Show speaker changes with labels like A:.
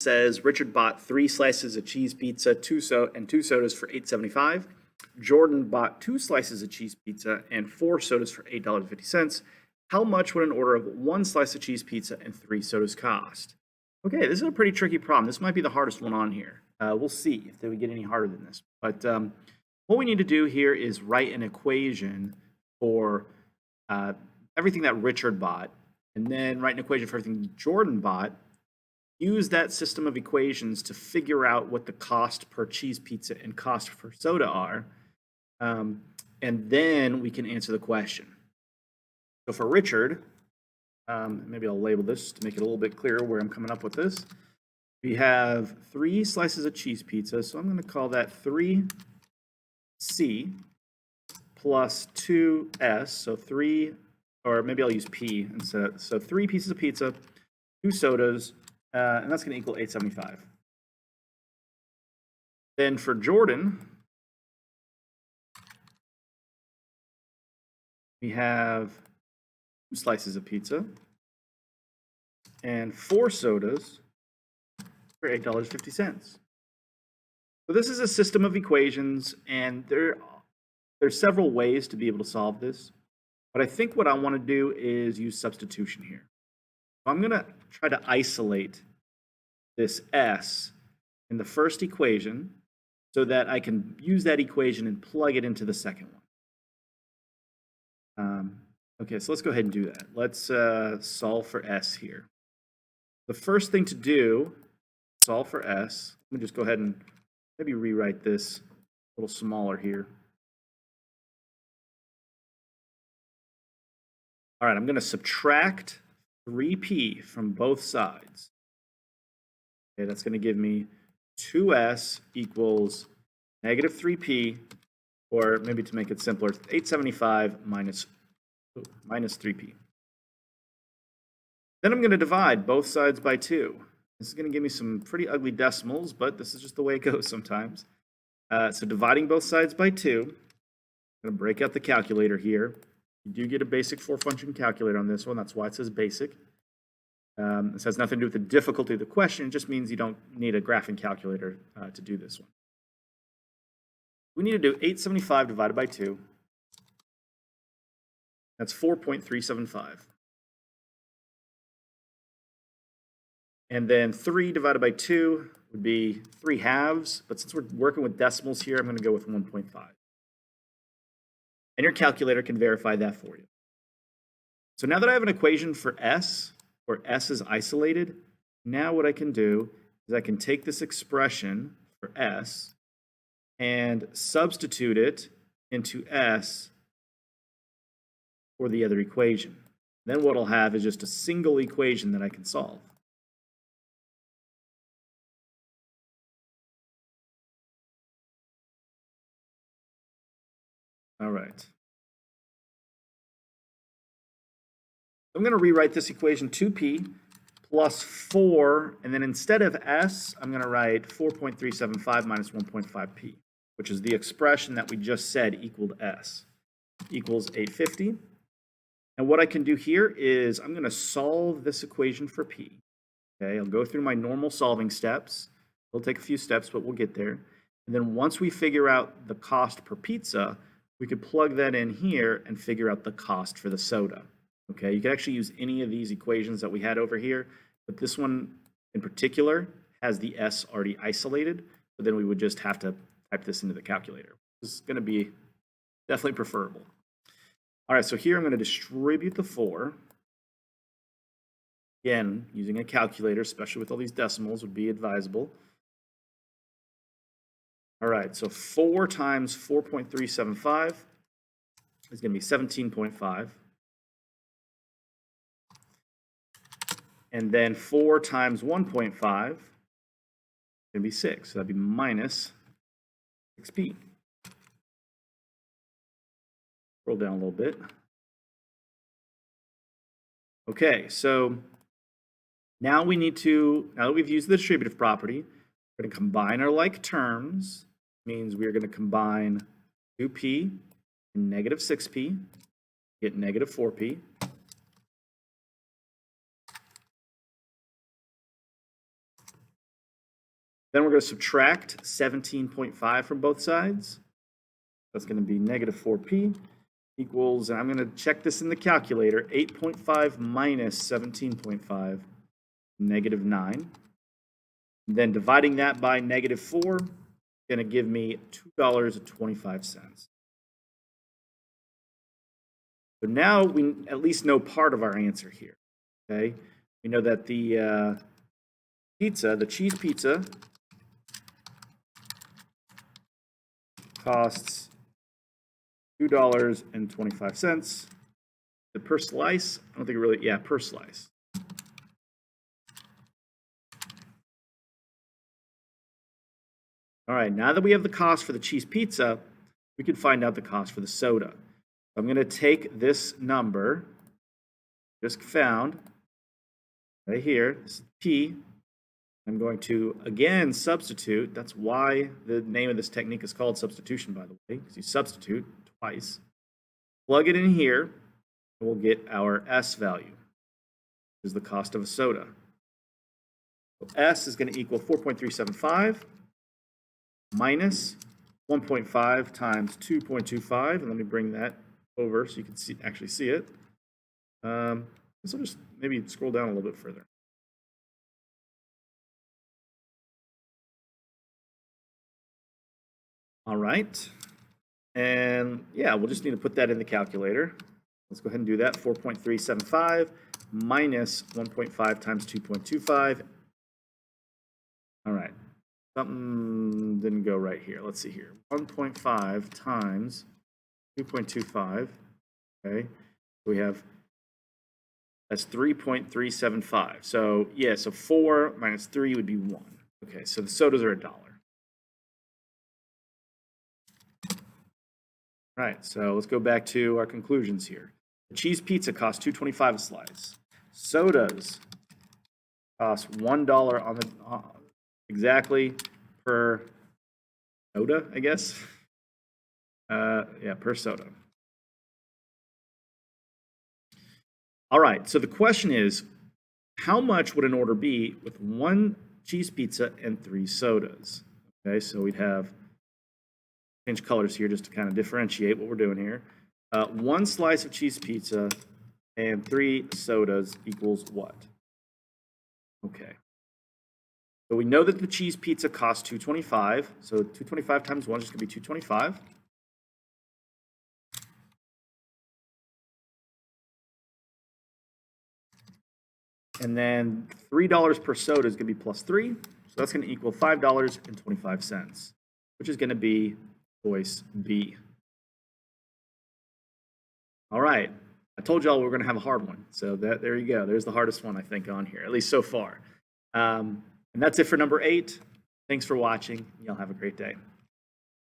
A: says Richard bought 3 slices of cheese pizza, and 2 sodas for $8.75. Jordan bought 2 slices of cheese pizza and 4 sodas for $8.50. How much would an order of 1 slice of cheese pizza and 3 sodas cost? Okay, this is a pretty tricky problem. This might be the hardest one on here. We'll see if we get any harder than this. But what we need to do here is write an equation for everything that Richard bought, and then write an equation for everything Jordan bought. Use that system of equations to figure out what the cost per cheese pizza and cost per soda are, and then we can answer the question. So for Richard, maybe I'll label this to make it a little bit clearer where I'm coming up with this. We have 3 slices of cheese pizza, so I'm going to call that 3C plus 2S, so 3, or maybe I'll use P instead. So 3 pieces of pizza, 2 sodas, and that's going to equal $8.75. Then for Jordan, we have 2 slices of pizza and 4 sodas for $8.50. So this is a system of equations, and there's several ways to be able to solve this. But I think what I want to do is use substitution here. So I'm going to try to isolate this S in the first equation so that I can use that equation and plug it into the second one. Okay, so let's go ahead and do that. Let's solve for S here. The first thing to do, solve for S. Let me just go ahead and maybe rewrite this a little smaller here. All right, I'm going to subtract 3p from both sides. Okay, that's going to give me 2s equals negative 3p, or maybe to make it simpler, 875 minus 3p. Then I'm going to divide both sides by 2. This is going to give me some pretty ugly decimals, but this is just the way it goes sometimes. So dividing both sides by 2, I'm going to break out the calculator here. You do get a basic 4-function calculator on this one. That's why it says basic. This has nothing to do with the difficulty of the question. It just means you don't need a graphing calculator to do this one. We need to do 875 divided by 2. That's 4.375. And then 3 divided by 2 would be 3 halves. But since we're working with decimals here, I'm going to go with 1.5. And your calculator can verify that for you. So now that I have an equation for S, where S is isolated, now what I can do is I can take this expression for S and substitute it into S for the other equation. Then what I'll have is just a single equation that I can solve. All right. I'm going to rewrite this equation 2p plus 4, and then instead of s, I'm going to write 4.375 minus 1.5p, which is the expression that we just said equaled s, equals 850. And what I can do here is I'm going to solve this equation for p. Okay, I'll go through my normal solving steps. It'll take a few steps, but we'll get there. And then once we figure out the cost per pizza, we could plug that in here and figure out the cost for the soda. Okay, you can actually use any of these equations that we had over here, but this one in particular has the S already isolated, but then we would just have to type this into the calculator. This is going to be definitely preferable. All right, so here I'm going to distribute the 4. Again, using a calculator, especially with all these decimals, would be advisable. All right, so 4 times 4.375 is going to be 17.5. And then 4 times 1.5 is going to be 6. So that'd be minus 6p. Scroll down a little bit. Okay, so now we need to, now that we've used the distributive property, we're going to combine our like terms. Means we're going to combine 2p and negative 6p, get negative 4p. Then we're going to subtract 17.5 from both sides. That's going to be negative 4p equals, and I'm going to check this in the calculator, 8.5 minus 17.5, negative 9. And then dividing that by negative 4 is going to give me $2.25. So now we at least know part of our answer here, okay? We know that the cheese pizza, costs $2.25. The per slice, I don't think it really, yeah, per slice. All right, now that we have the cost for the cheese pizza, we can find out the cost for the soda. I'm going to take this number, just found, right here, this is P. I'm going to, again, substitute. That's why the name of this technique is called substitution, by the way, because you substitute twice. Plug it in here, and we'll get our S value, which is the cost of a soda. So S is going to equal 4.375 minus 1.5 times 2.25. And let me bring that over so you can actually see it. So just maybe scroll down a little bit further. All right. And yeah, we'll just need to put that in the calculator. Let's go ahead and do that. 4.375 minus 1.5 times 2.25. All right. Something didn't go right here. Let's see here. 1.5 times 2.25. Okay. We have, that's 3.375. So yeah, so 4 minus 3 would be 1. Okay, so the sodas are $1. All right, so let's go back to our conclusions here. The cheese pizza costs $2.25 a slice. Sodas cost $1 on the exactly per soda, I guess. Yeah, per soda. All right, so the question is, how much would an order be with 1 cheese pizza and 3 sodas? Okay, so we'd have, change colors here just to kind of differentiate what we're doing here. 1 slice of cheese pizza and 3 sodas equals what? Okay. So we know that the cheese pizza costs $2.25. So $2.25 times 1 is just going to be $2.25. And then $3 per soda is going to be plus 3. So that's going to equal $5.25, which is going to be choice B. All right. I told y'all we were going to have a hard one. So there you go. There's the hardest one, I think, on here, at least so far. And that's it for number 8. Thanks for watching. Y'all have a great day.